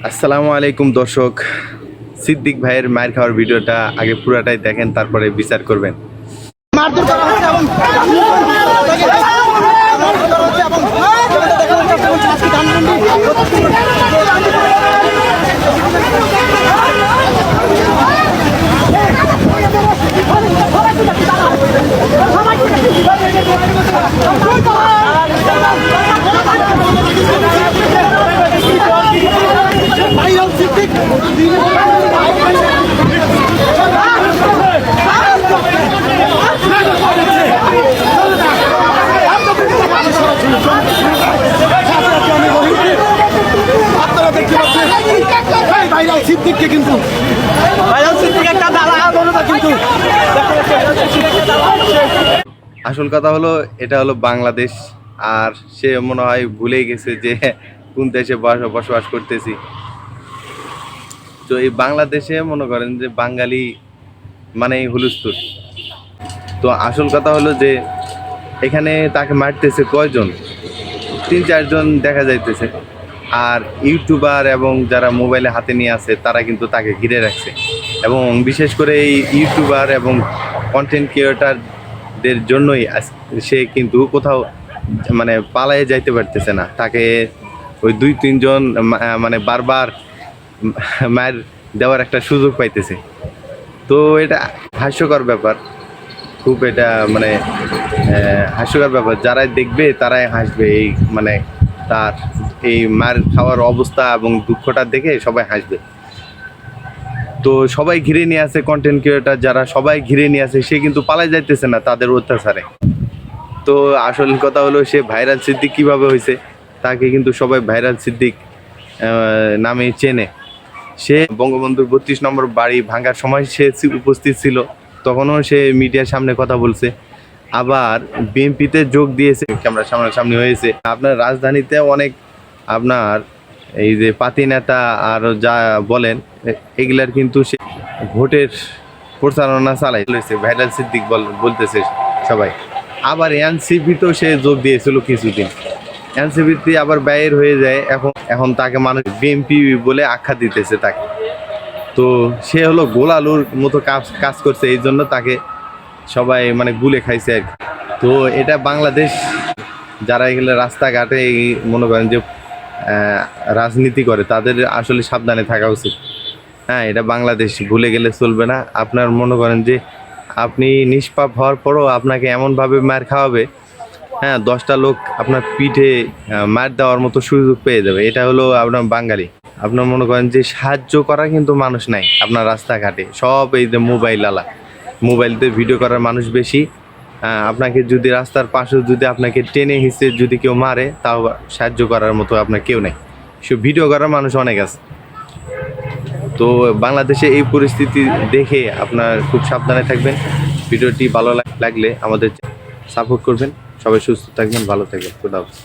আসসালামু আলাইকুম দর্শক, সিদ্দিক ভাইয়ের মায়ের খাওয়ার ভিডিওটা আগে পুরাটাই দেখেন, তারপরে বিচার করবেন। মারধর করা হচ্ছে এবং সিদ্দিককে কিন্তু একটা কিন্তু আসল কথা হলো এটা হলো বাংলাদেশ, আর সে মনে হয় ভুলেই গেছে যে কোন দেশে বসবাস করতেছি। তো এই বাংলাদেশে মনে করেন যে বাঙালি মানেই হুলস্থুল। তো আসল কথা হলো যে এখানে তাকে মারতেছে কয়জন, 3-4 জন দেখা যাইতেছে, আর ইউটিউবার এবং যারা মোবাইলে হাতে নিয়ে আছে তারা কিন্তু তাকে ঘিরে রাখছে। এবং বিশেষ করে এই ইউটিউবার এবং কন্টেন্ট ক্রিয়েটারদের জন্যই সে কিন্তু কোথাও মানে পালায়ে যাইতে পারতেছে না। তাকে ওই 2-3 জন মানে বারবার মায়ের দেওয়ার একটা সুযোগ পাইতেছে। তো এটা হাস্যকর ব্যাপার, খুব এটা মানে হাস্যকর ব্যাপার। যারাই দেখবে তারাই হাসবে, এই মানে তার এই মার খাওয়ার অবস্থা এবং দুঃখটা দেখে সবাই হাসবে। তো সবাই ঘিরে নিয়ে আসে, কন্টেন্ট ক্রিয়েটার যারা সবাই ঘিরে নিয়ে আসে, সে কিন্তু পালাই যাইতেছে না তাদের অত্যাচারে। তো আসল কথা হলো সে ভাইরাল সিদ্দিক কীভাবে হয়েছে, তাকে কিন্তু সবাই ভাইরাল সিদ্দিক নামে চেনে। সে বঙ্গবন্ধুর 32 নম্বর বাড়ি ভাঙার সময় সে উপস্থিত ছিল, তখনও সে মিডিয়ার সামনে কথা বলছে। আবার বিএনপিতে যোগ দিয়েছে, ক্যামেরার সামনাসামনি হয়েছে। আপনার রাজধানীতে অনেক আপনার এই যে পাতি নেতা আর যা বলেন এগুলার কিন্তু সে ভোটের প্রচারণা চালাইছে, ভাইরাল সিদ্দিক বলতেছে সবাই। আবার এনসিপিতেও সে যোগ দিয়েছিল কিছুদিন, এনসিপিতে আবার বাইর হয়ে যায়। এখন তাকে মানুষ বিএনপি বলে আখ্যা দিতেছে তাকে। তো সে হলো গোলালুর মতো কাজ করছে, এই জন্য তাকে সবাই মানে গুলে খাইছে আর কি। তো এটা বাংলাদেশ, যারা এগুলো রাস্তাঘাটে মনে করেন যে রাজনীতি করে তাদের আসলে সাবধানে থাকা উচিত। হ্যাঁ, এটা বাংলাদেশ, ভুলে গেলে চলবে না। আপনার মনে করেন যে আপনি নিষ্পাপ হওয়ার পরও আপনাকে এমনভাবে মার খাওয়াবে, হ্যাঁ, 10টা লোক আপনার পিঠে মার দেওয়ার মতো সুযোগ পেয়ে যাবে। এটা হলো আপনার বাঙালি। আপনার মনে করেন যে সাহায্য করা কিন্তু মানুষ নাই আপনার রাস্তাঘাটে, সব এই যে মোবাইলতে ভিডিও করার মানুষ বেশি। আপনাকে যদি রাস্তার পাশে যদি আপনাকে টেনে হিঁচড়ে যদি কেউ মারে, তাও সাহায্য করার মতো আপনার কেউ নেই, সে ভিডিও করার মানুষ অনেক আছে। তো বাংলাদেশে এই পরিস্থিতি দেখে আপনার খুব সাবধানে থাকবেন। ভিডিওটি ভালো লাগলে আমাদের সাপোর্ট করবেন। সবাই সুস্থ থাকবেন, ভালো থাকবেন। খুদা হাফেজ।